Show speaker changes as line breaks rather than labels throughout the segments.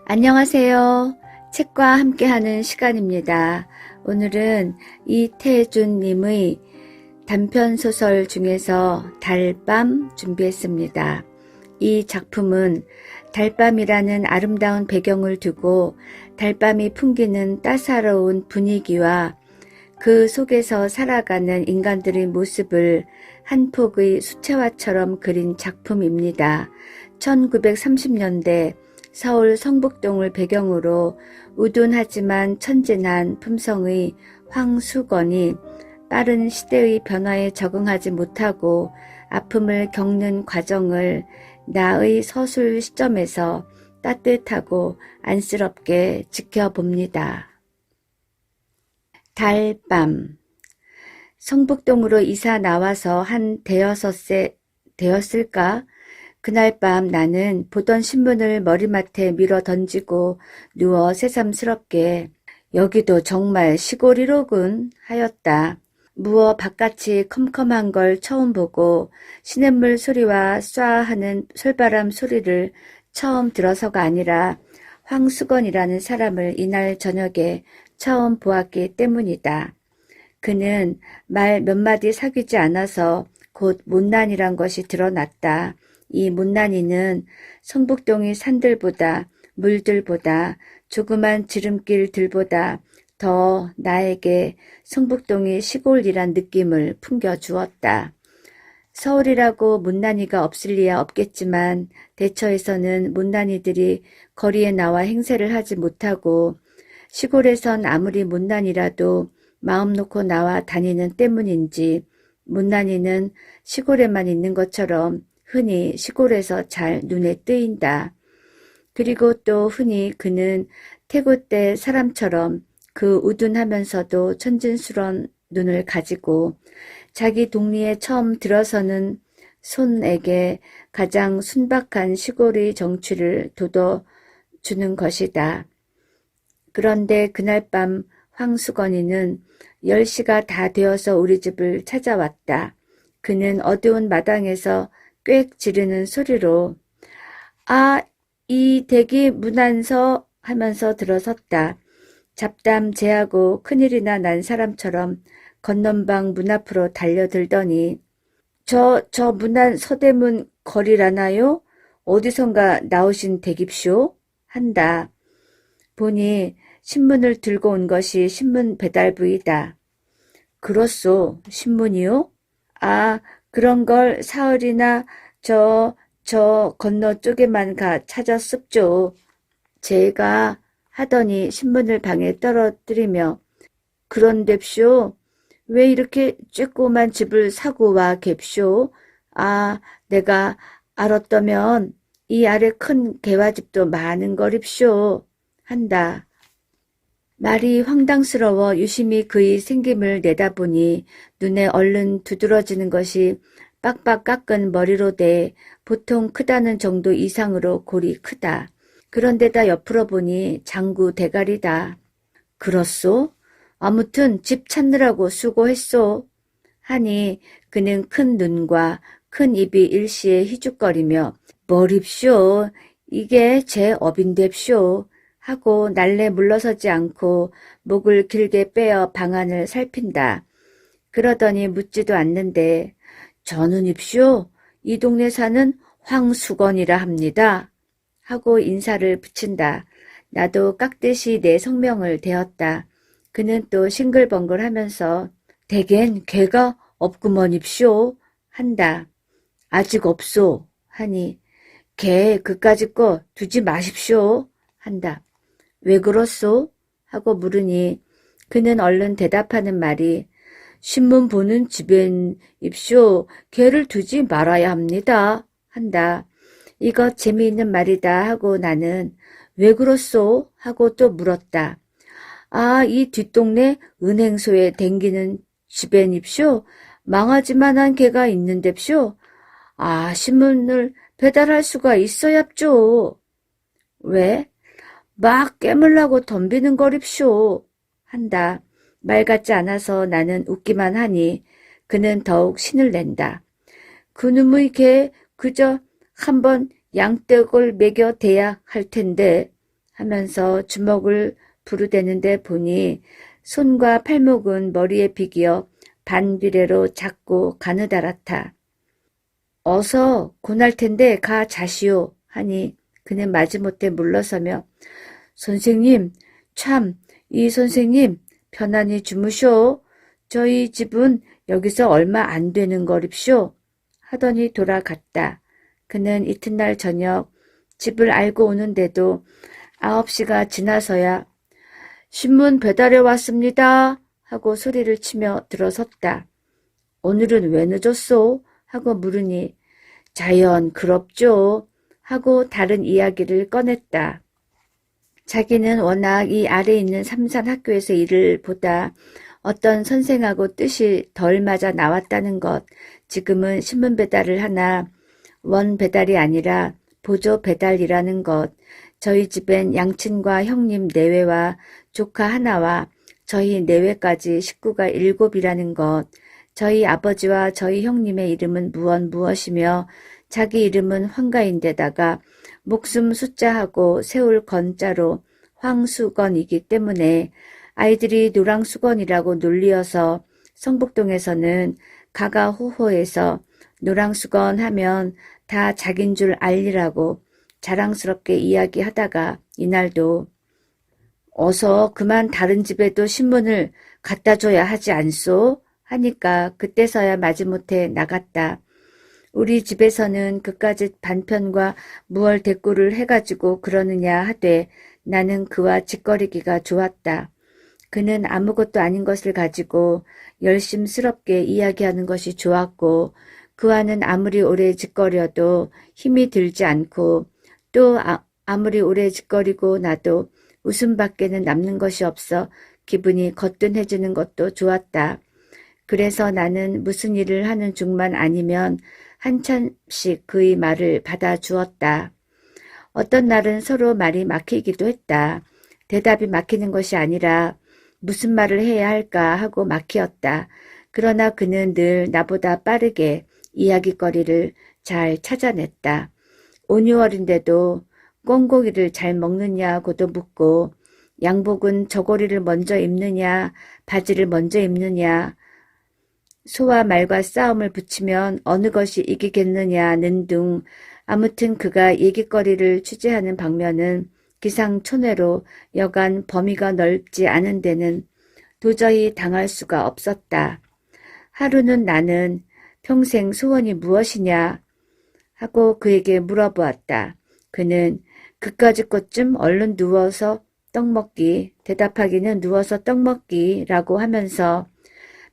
안녕하세요. 책과 함께하는 시간입니다. 오늘은 이태준 님의 단편소설 중에서 달밤 준비했습니다. 이 작품은 달밤이라는 아름다운 배경을 두고 달밤이 풍기는 따사로운 분위기와 그 속에서 살아가는 인간들의 모습을 한 폭의 수채화처럼 그린 작품입니다. 1930년대 서울 성북동을 배경으로 우둔하지만 천진한 품성의 황수건이 빠른 시대의 변화에 적응하지 못하고 아픔을 겪는 과정을 나의 서술 시점에서 따뜻하고 안쓰럽게 지켜봅니다. 달밤. 성북동으로 이사 나와서 한 대여섯 세 되었을까? 그날 밤 나는 보던 신문을 머리맡에 밀어 던지고 누워 새삼스럽게 여기도 정말 시골이로군 하였다. 무어 바깥이 컴컴한 걸 처음 보고 시냇물 소리와 쏴 하는 솔바람 소리를 처음 들어서가 아니라 황수건이라는 사람을 이날 저녁에 처음 보았기 때문이다. 그는 말 몇 마디 사귀지 않아서 곧 못난이란 것이 드러났다. 이 못난이는 성북동의 산들보다 물들보다 조그만 지름길들보다 더 나에게 성북동이 시골이란 느낌을 풍겨주었다. 서울이라고 못난이가 없을 리야 없겠지만 대처에서는 못난이들이 거리에 나와 행세를 하지 못하고 시골에선 아무리 못난이라도 마음 놓고 나와 다니는 때문인지 못난이는 시골에만 있는 것처럼 흔히 시골에서 잘 눈에 뜨인다. 그리고 또 흔히 그는 태고 때 사람처럼 그 우둔하면서도 천진스러운 눈을 가지고 자기 동리에 처음 들어서는 손에게 가장 순박한 시골의 정취를 돋워주는 것이다. 그런데 그날 밤 황수건이는 10시가 다 되어서 우리 집을 찾아왔다. 그는 어두운 마당에서 꽥 지르는 소리로 아, 이 댁이 문안서 하면서 들어섰다. 잡담 제하고 큰일이나 난 사람처럼 건넌방 문 앞으로 달려들더니 저 문안 서대문 거리라나요? 어디선가 나오신 댁입쇼? 한다. 보니 신문을 들고 온 것이 신문 배달부이다. 그렇소, 신문이요? 아, 그런 걸 사흘이나 저 건너 쪽에만 가 찾았습죠. 제가 하더니 신문을 방에 떨어뜨리며 그런뎁쇼? 왜 이렇게 쬐꼬만 집을 사고 와 갭쇼? 아, 내가 알았더면 이 아래 큰 개화집도 많은 거립쇼. 한다. 말이 황당스러워 유심히 그의 생김을 내다보니 눈에 얼른 두드러지는 것이 빡빡 깎은 머리로 돼 보통 크다는 정도 이상으로 골이 크다. 그런데다 옆으로 보니 장구 대가리다. 그렇소? 아무튼 집 찾느라고 수고했소. 하니 그는 큰 눈과 큰 입이 일시에 희죽거리며 뭐립쇼? 이게 제 업인뎁쇼. 하고 날래 물러서지 않고 목을 길게 빼어 방안을 살핀다. 그러더니 묻지도 않는데 저는 입쇼. 이 동네 사는 황수건이라 합니다. 하고 인사를 붙인다. 나도 깍듯이 내 성명을 대었다. 그는 또 싱글벙글 하면서 대겐 개가 없구먼 입쇼. 한다. 아직 없소. 하니 개 그까짓 거 두지 마십쇼. 한다. 왜 그렇소? 하고 물으니 그는 얼른 대답하는 말이 신문 보는 집엔 입쇼 개를 두지 말아야 합니다. 한다. 이거 재미있는 말이다 하고 나는 왜 그렇소? 하고 또 물었다. 아, 이 뒷동네 은행소에 댕기는 집엔 입쇼 망하지만한 개가 있는뎁쇼. 아, 신문을 배달할 수가 있어야죠. 왜? 막 깨물라고 덤비는 거립쇼. 한다. 말 같지 않아서 나는 웃기만 하니 그는 더욱 신을 낸다. 그놈의 개 그저 한번 양떡을 먹여 대야 할 텐데 하면서 주먹을 부르대는데 보니 손과 팔목은 머리에 비기어 반비례로 작고 가느다랗다. 어서 고날 텐데 가 자시오 하니 그는 마지못해 물러서며 선생님, 참, 이 선생님 편안히 주무쇼. 저희 집은 여기서 얼마 안 되는 거립쇼. 하더니 돌아갔다. 그는 이튿날 저녁 집을 알고 오는데도 9시가 지나서야 신문 배달해 왔습니다 하고 소리를 치며 들어섰다. 오늘은 왜 늦었소? 하고 물으니 자연 그럽죠 하고 다른 이야기를 꺼냈다. 자기는 워낙 이 아래 있는 삼산 학교에서 일을 보다 어떤 선생하고 뜻이 덜 맞아 나왔다는 것, 지금은 신문 배달을 하나 원 배달이 아니라 보조 배달이라는 것, 저희 집엔 양친과 형님 내외와 조카 하나와 저희 내외까지 식구가 7이라는 것, 저희 아버지와 저희 형님의 이름은 무엇이며 자기 이름은 황가인데다가 목숨 숫자하고 세울 건자로 황수건이기 때문에 아이들이 노랑수건이라고 놀리어서 성북동에서는 가가호호해서 노랑수건 하면 다 자긴 줄 알리라고 자랑스럽게 이야기하다가 이날도 어서 그만 다른 집에도 신문을 갖다 줘야 하지 않소? 하니까 그때서야 마지못해 나갔다. 우리 집에서는 그까짓 반편과 무얼 대꾸를 해가지고 그러느냐 하되 나는 그와 짓거리기가 좋았다. 그는 아무것도 아닌 것을 가지고 열심스럽게 이야기하는 것이 좋았고 그와는 아무리 오래 짓거려도 힘이 들지 않고 또 아무리 오래 짓거리고 나도 웃음밖에는 남는 것이 없어 기분이 거뜬해지는 것도 좋았다. 그래서 나는 무슨 일을 하는 중만 아니면 한참씩 그의 말을 받아주었다. 어떤 날은 서로 말이 막히기도 했다. 대답이 막히는 것이 아니라 무슨 말을 해야 할까 하고 막히었다. 그러나 그는 늘 나보다 빠르게 이야기거리를 잘 찾아냈다. 5~6월인데도 꽁고기를 잘 먹느냐고도 묻고 양복은 저고리를 먼저 입느냐 바지를 먼저 입느냐 소와 말과 싸움을 붙이면 어느 것이 이기겠느냐는 등 아무튼 그가 얘기거리를 취재하는 방면은 기상천외로 여간 범위가 넓지 않은 데는 도저히 당할 수가 없었다. 하루는 나는 평생 소원이 무엇이냐 하고 그에게 물어보았다. 그는 그까짓 것쯤 얼른 누워서 떡 먹기, 대답하기는 누워서 떡 먹기라고 하면서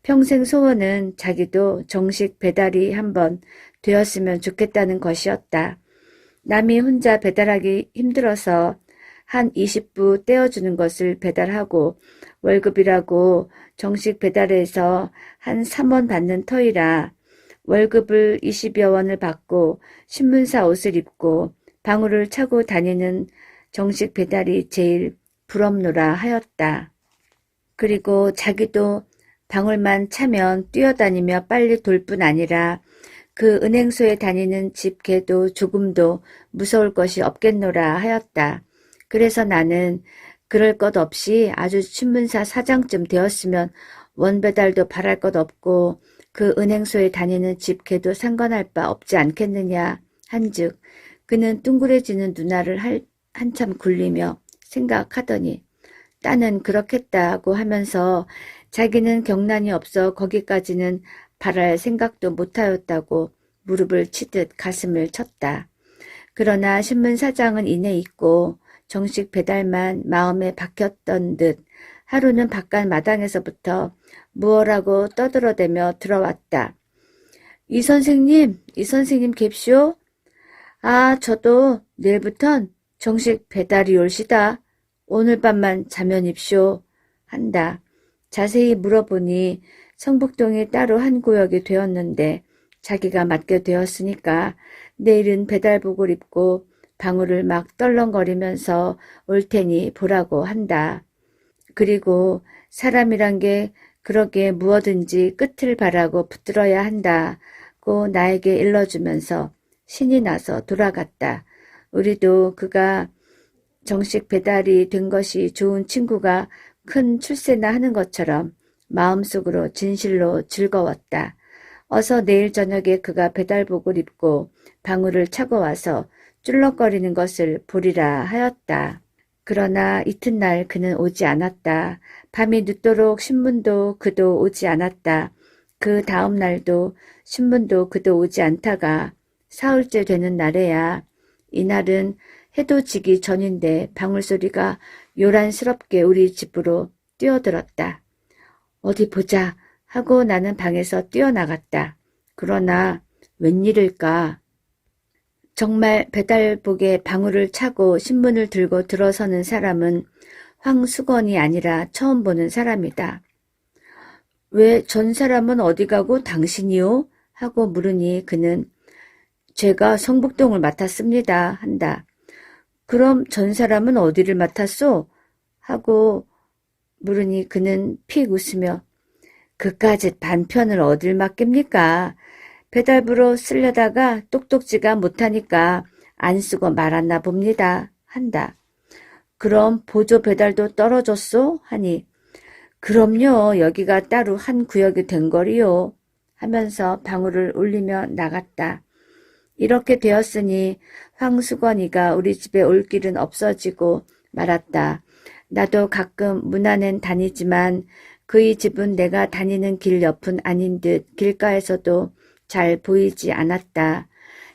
평생 소원은 자기도 정식 배달이 한번 되었으면 좋겠다는 것이었다. 남이 혼자 배달하기 힘들어서 한 20부 떼어주는 것을 배달하고 월급이라고 정식 배달에서 한 3원 받는 터이라 월급을 20여 원을 받고 신문사 옷을 입고 방울을 차고 다니는 정식 배달이 제일 부럽노라 하였다. 그리고 자기도 방울만 차면 뛰어다니며 빨리 돌 뿐 아니라 그 은행소에 다니는 집 개도 조금도 무서울 것이 없겠노라 하였다. 그래서 나는 그럴 것 없이 아주 신문사 사장쯤 되었으면 원배달도 바랄 것 없고 그 은행소에 다니는 집 개도 상관할 바 없지 않겠느냐 한즉 그는 둥그레지는 눈알을 한참 굴리며 생각하더니 따는 그렇겠다고 하면서 자기는 경란이 없어 거기까지는 바랄 생각도 못하였다고 무릎을 치듯 가슴을 쳤다. 그러나 신문사장은 이내 있고 정식 배달만 마음에 박혔던 듯 하루는 바깥 마당에서부터 무엇라고 떠들어대며 들어왔다. 이 선생님 갭쇼? 아, 저도 내일부턴 정식 배달이 올시다. 오늘 밤만 자면 입쇼. 한다. 자세히 물어보니 성북동이 따로 한 구역이 되었는데 자기가 맡게 되었으니까 내일은 배달복을 입고 방울을 막 떨렁거리면서 올 테니 보라고 한다. 그리고 사람이란 게 그러게 무엇든지 끝을 바라고 붙들어야 한다고 나에게 일러주면서 신이 나서 돌아갔다. 우리도 그가 정식 배달이 된 것이 좋은 친구가 큰 출세나 하는 것처럼 마음속으로 진실로 즐거웠다. 어서 내일 저녁에 그가 배달복을 입고 방울을 차고 와서 쭈렁거리는 것을 보리라 하였다. 그러나 이튿날 그는 오지 않았다. 밤이 늦도록 신문도 그도 오지 않았다. 그 다음 날도 신문도 그도 오지 않다가 사흘째 되는 날에야 이날은 해도 지기 전인데 방울소리가 요란스럽게 우리 집으로 뛰어들었다. 어디 보자 하고 나는 방에서 뛰어나갔다. 그러나 웬일일까? 정말 배달복에 방울을 차고 신문을 들고 들어서는 사람은 황수건이 아니라 처음 보는 사람이다. 왜 전 사람은 어디 가고 당신이요? 하고 물으니 그는 제가 성북동을 맡았습니다 한다. 그럼 전 사람은 어디를 맡았소? 하고 물으니 그는 픽 웃으며 그까짓 반편을 어딜 맡깁니까? 배달부로 쓰려다가 똑똑지가 못하니까 안 쓰고 말았나 봅니다 한다. 그럼 보조 배달도 떨어졌소? 하니 그럼요. 여기가 따로 한 구역이 된 거리요. 하면서 방울을 울리며 나갔다. 이렇게 되었으니 황수건이가 우리 집에 올 길은 없어지고 말았다. 나도 가끔 문 안엔 다니지만 그의 집은 내가 다니는 길 옆은 아닌 듯 길가에서도 잘 보이지 않았다.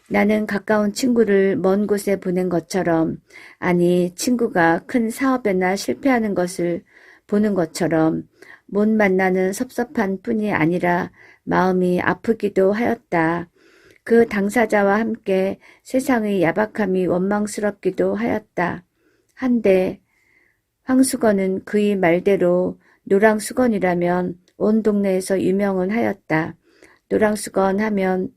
나는 가까운 친구를 먼 곳에 보낸 것처럼, 아니 친구가 큰 사업에나 실패하는 것을 보는 것처럼 못 만나는 섭섭한 뿐이 아니라 마음이 아프기도 하였다. 그 당사자와 함께 세상의 야박함이 원망스럽기도 하였다. 한데 황수건은 그의 말대로 노랑수건이라면 온 동네에서 유명은 하였다. 노랑수건 하면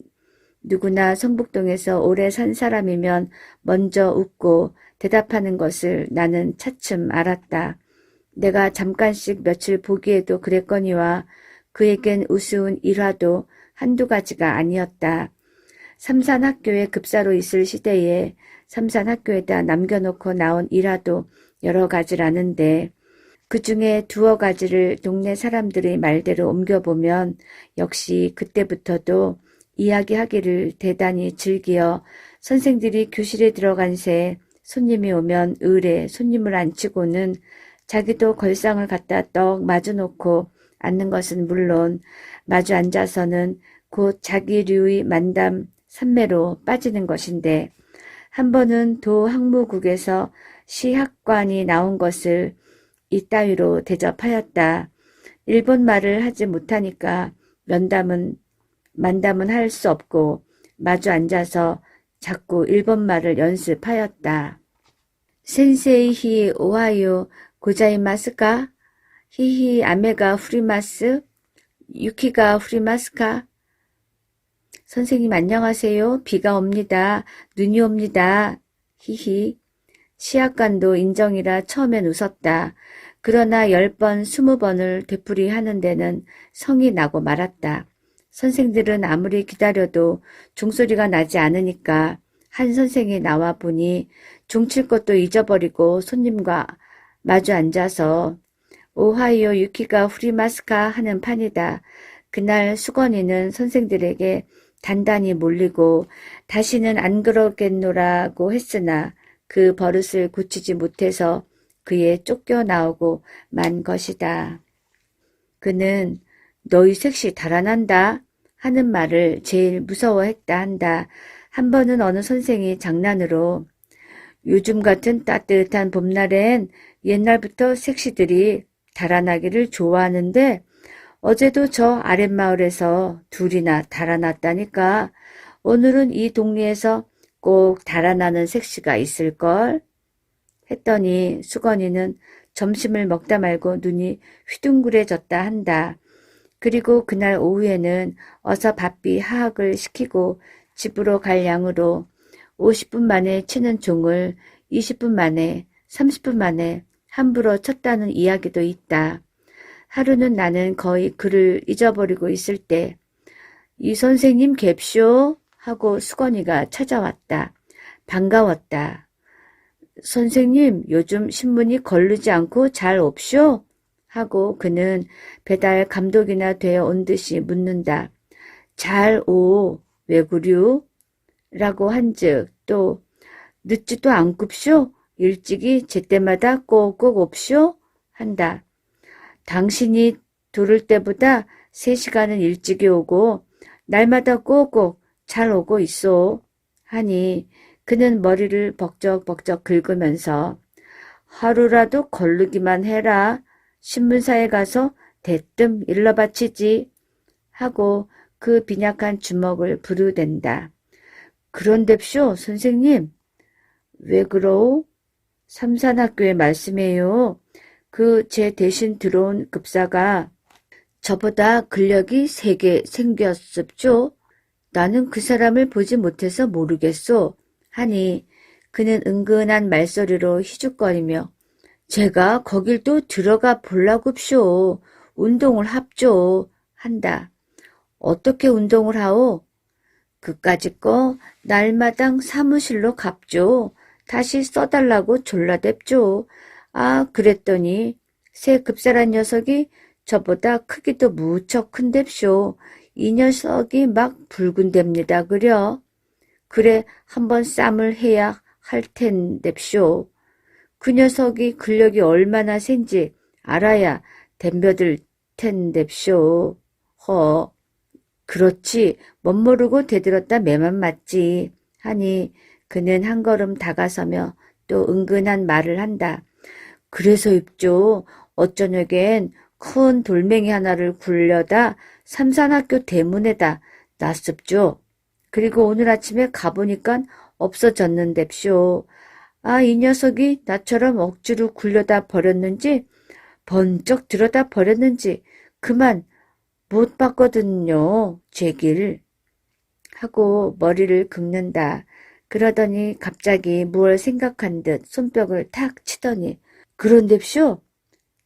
누구나 성북동에서 오래 산 사람이면 먼저 웃고 대답하는 것을 나는 차츰 알았다. 내가 잠깐씩 며칠 보기에도 그랬거니와 그에겐 우스운 일화도 한두 가지가 아니었다. 삼산학교에 급사로 있을 시대에 삼산학교에다 남겨놓고 나온 일화도 여러 가지라는데 그 중에 두어 가지를 동네 사람들의 말대로 옮겨보면 역시 그때부터도 이야기하기를 대단히 즐기어 선생들이 교실에 들어간 새 손님이 오면 을에 손님을 앉히고는 자기도 걸상을 갖다 떡 마주놓고 앉는 것은 물론 마주 앉아서는 곧 자기류의 만담 산매로 빠지는 것인데 한 번은 도 학무국에서 시학관이 나온 것을 이따위로 대접하였다. 일본 말을 하지 못하니까 만담은 할 수 없고 마주 앉아서 자꾸 일본 말을 연습하였다. 센세이 오하요 고자이마스까? 히히 아메가 후리마스? 유키가 후리마스까? 선생님 안녕하세요. 비가 옵니다. 눈이 옵니다. 히히. 시학관도 인정이라 처음엔 웃었다. 그러나 10번, 20번을 되풀이하는 데는 성이 나고 말았다. 선생들은 아무리 기다려도 종소리가 나지 않으니까 한 선생이 나와 보니 종칠 것도 잊어버리고 손님과 마주 앉아서 오하이오 유키가 후리마스카 하는 판이다. 그날 수건이는 선생들에게 단단히 몰리고 다시는 안 그러겠노라고 했으나 그 버릇을 고치지 못해서 그에 쫓겨나오고 만 것이다. 그는 너희 색시 달아난다 하는 말을 제일 무서워했다 한다. 한 번은 어느 선생이 장난으로 요즘 같은 따뜻한 봄날엔 옛날부터 색시들이 달아나기를 좋아하는데 어제도 저 아랫마을에서 둘이나 달아났다니까. 오늘은 이 동네에서 꼭 달아나는 색시가 있을걸? 했더니 수건이는 점심을 먹다 말고 눈이 휘둥그레졌다 한다. 그리고 그날 오후에는 어서 바삐 하악을 시키고 집으로 갈 양으로 50분 만에 치는 종을 20분 만에 30분 만에 함부로 쳤다는 이야기도 있다. 하루는 나는 거의 그를 잊어버리고 있을 때 이 선생님 갭쇼? 하고 수건이가 찾아왔다. 반가웠다. 선생님, 요즘 신문이 거르지 않고 잘 없쇼? 하고 그는 배달 감독이나 되어 온 듯이 묻는다. 잘 오, 왜 그류? 라고 한즉 또 늦지도 않굽쇼? 일찍이 제때마다 꼭꼭 옵쇼? 한다. 당신이 두를 때보다 3시간은 일찍이 오고 날마다 꼭꼭 잘 오고 있어. 하니 그는 머리를 벅적벅적 긁으면서 하루라도 걸르기만 해라. 신문사에 가서 대뜸 일러바치지. 하고 그 빈약한 주먹을 부르댄다. 그런뎁쇼 선생님. 왜 그러오? 삼산학교에 말씀해요. 그 제 대신 들어온 급사가 저보다 근력이 3개 생겼습죠. 나는 그 사람을 보지 못해서 모르겠소. 하니 그는 은근한 말소리로 희죽거리며 제가 거길 또 들어가 볼라굽쇼. 운동을 합죠. 한다. 어떻게 운동을 하오? 그까짓 거 날마당 사무실로 갑죠. 다시 써달라고 졸라댔죠. 아, 그랬더니 새 급사란 녀석이 저보다 크기도 무척 큰뎁쇼. 이 녀석이 막 붉은댑니다 그려. 그래 한번 쌈을 해야 할 텐뎁쇼. 그 녀석이 근력이 얼마나 센지 알아야 덤벼들 텐뎁쇼. 허. 그렇지 멋모르고 대들었다 매만 맞지. 하니 그는 한 걸음 다가서며 또 은근한 말을 한다. 그래서 입죠. 어쩌녁엔 큰 돌멩이 하나를 굴려다 삼산학교 대문에다 놨습죠. 그리고 오늘 아침에 가보니깐 없어졌는뎁쇼. 아, 이 녀석이 나처럼 억지로 굴려다 버렸는지 번쩍 들여다 버렸는지 그만 못 봤거든요. 제길. 하고 머리를 긁는다. 그러더니 갑자기 무얼 생각한 듯 손뼉을 탁 치더니 그런뎁쇼.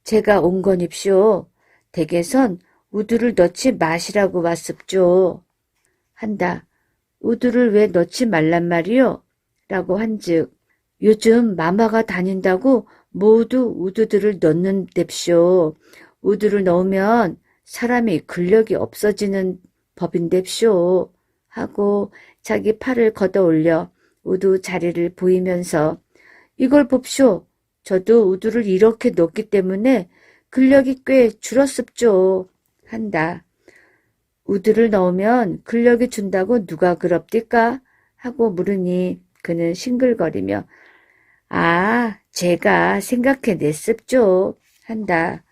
제가 온 거닙쇼. 댁에선 우두를 넣지 마시라고 왔습죠. 한다. 우두를 왜 넣지 말란 말이요? 라고 한즉 요즘 마마가 다닌다고 모두 우두들을 넣는뎁쇼. 우두를 넣으면 사람이 근력이 없어지는 법인뎁쇼. 하고 자기 팔을 걷어 올려 우두 자리를 보이면서 이걸 봅쇼. 저도 우두를 이렇게 넣기 때문에 근력이 꽤 줄었습죠. 한다. 우두를 넣으면 근력이 준다고 누가 그럽디까? 하고 물으니 그는 싱글거리며 아, 제가 생각해냈습죠. 한다.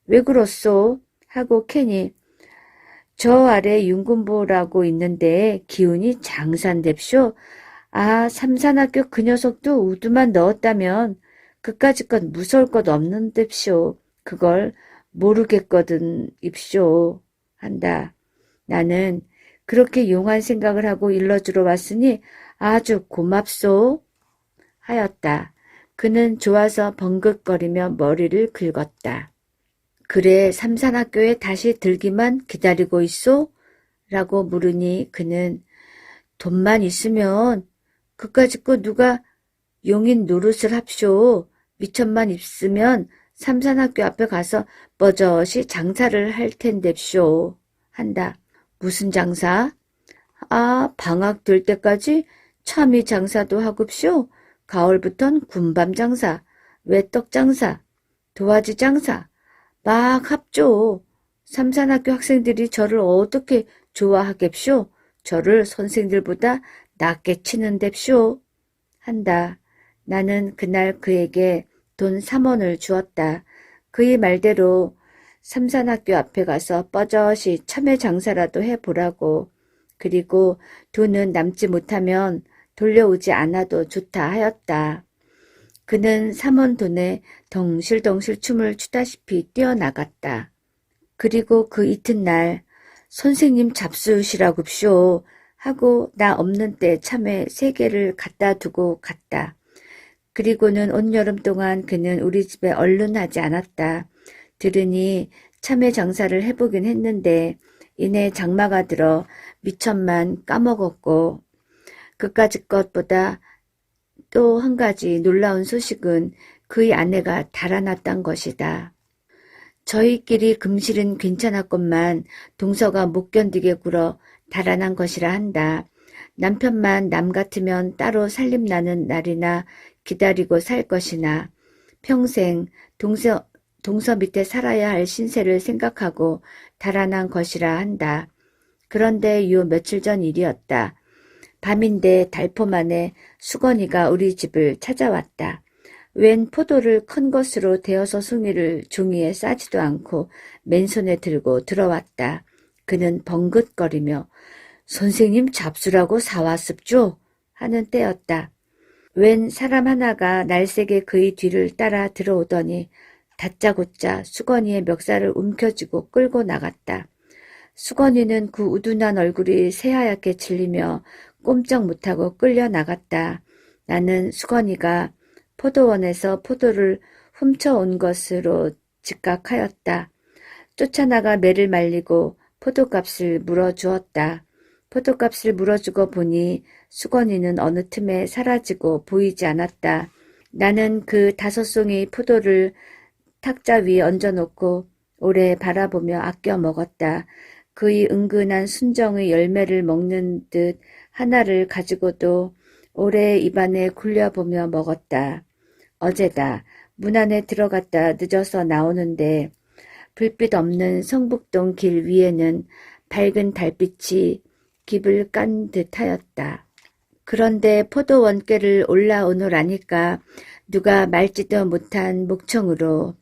왜 그렇소? 하고 캐니 저 아래 윤군보라고 있는데 기운이 장산뎁쇼. 아, 삼산학교 그 녀석도 우두만 넣었다면 그까짓 건 무서울 것 없는뎁쇼. 그걸 모르겠거든 입쇼. 한다. 나는 그렇게 용한 생각을 하고 일러주러 왔으니 아주 고맙소. 하였다. 그는 좋아서 벙긋거리며 머리를 긁었다. 그래 삼산학교에 다시 들기만 기다리고 있소? 라고 물으니 그는 돈만 있으면 그까짓 거 누가 용인 노릇을 합쇼. 미천만 있으면 삼산학교 앞에 가서 뻐젓이 장사를 할 텐뎁쇼. 한다. 무슨 장사? 아, 방학 될 때까지 참이 장사도 하급쇼. 가을부턴 군밤 장사, 외떡 장사, 도화지 장사 막 합죠. 삼산학교 학생들이 저를 어떻게 좋아하겠쇼. 저를 선생들보다 낫게 치는뎁쇼. 한다. 나는 그날 그에게 돈 3원을 주었다. 그의 말대로 삼산학교 앞에 가서 뻐젓이 참외 장사라도 해보라고. 그리고 돈은 남지 못하면 돌려오지 않아도 좋다 하였다. 그는 3원 돈에 덩실덩실 춤을 추다시피 뛰어나갔다. 그리고 그 이튿날 선생님 잡수시라굽쇼 하고 나 없는 때 참외 3개를 갖다 두고 갔다. 그리고는 온여름 동안 그는 우리 집에 얼른하지 않았다. 들으니 참외 장사를 해보긴 했는데 이내 장마가 들어 미천만 까먹었고 그까짓 것보다 또 한 가지 놀라운 소식은 그의 아내가 달아났단 것이다. 저희끼리 금실은 괜찮았건만 동서가 못 견디게 굴어 달아난 것이라 한다. 남편만 남 같으면 따로 살림나는 날이나 기다리고 살 것이나 평생 동서 밑에 살아야 할 신세를 생각하고 달아난 것이라 한다. 그런데 요 며칠 전 일이었다. 밤인데 달포만에 수건이가 우리 집을 찾아왔다. 웬 포도를 큰 것으로 대어서 숭이를 종이에 싸지도 않고 맨손에 들고 들어왔다. 그는 벙긋거리며 선생님 잡수라고 사왔습죠? 하는 때였다. 웬 사람 하나가 날쌔게 그의 뒤를 따라 들어오더니 다짜고짜 수건이의 멱살을 움켜쥐고 끌고 나갔다. 수건이는 그 우둔한 얼굴이 새하얗게 질리며 꼼짝 못하고 끌려 나갔다. 나는 수건이가 포도원에서 포도를 훔쳐온 것으로 직각하였다. 쫓아나가 매를 말리고 포도값을 물어주었다. 포도값을 물어주고 보니 수건이는 어느 틈에 사라지고 보이지 않았다. 나는 그 5송이 포도를 탁자 위에 얹어놓고 오래 바라보며 아껴 먹었다. 그의 은근한 순정의 열매를 먹는 듯 하나를 가지고도 오래 입안에 굴려보며 먹었다. 어제다. 문 안에 들어갔다 늦어서 나오는데 불빛 없는 성북동 길 위에는 밝은 달빛이 깁을 깐 듯하였다. 그런데 포도 원께를 올라오노라니까 누가 말지도 못한 목청으로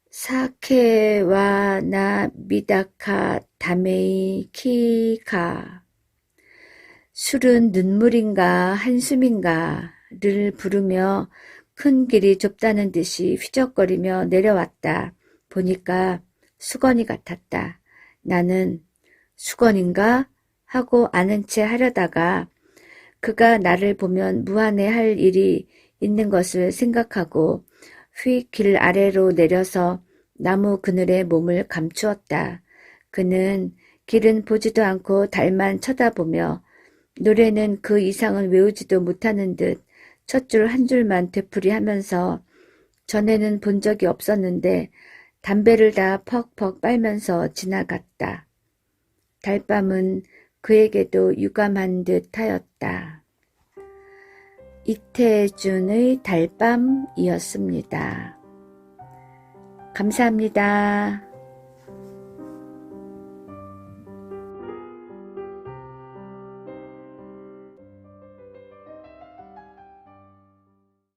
사케와 나 미다카 다메이 키카 술은 눈물인가 한숨인가를 부르며 큰 길이 좁다는 듯이 휘적거리며 내려왔다. 보니까 수건이 같았다. 나는 수건인가? 하고 아는 채 하려다가 그가 나를 보면 무안해할 일이 있는 것을 생각하고 휙 길 아래로 내려서 나무 그늘에 몸을 감추었다. 그는 길은 보지도 않고 달만 쳐다보며 노래는 그 이상은 외우지도 못하는 듯 첫 줄 한 줄만 되풀이하면서 전에는 본 적이 없었는데 담배를 다 퍽퍽 빨면서 지나갔다. 달밤은 그에게도 유감한 듯하였다. 이태준의 달밤이었습니다. 감사합니다.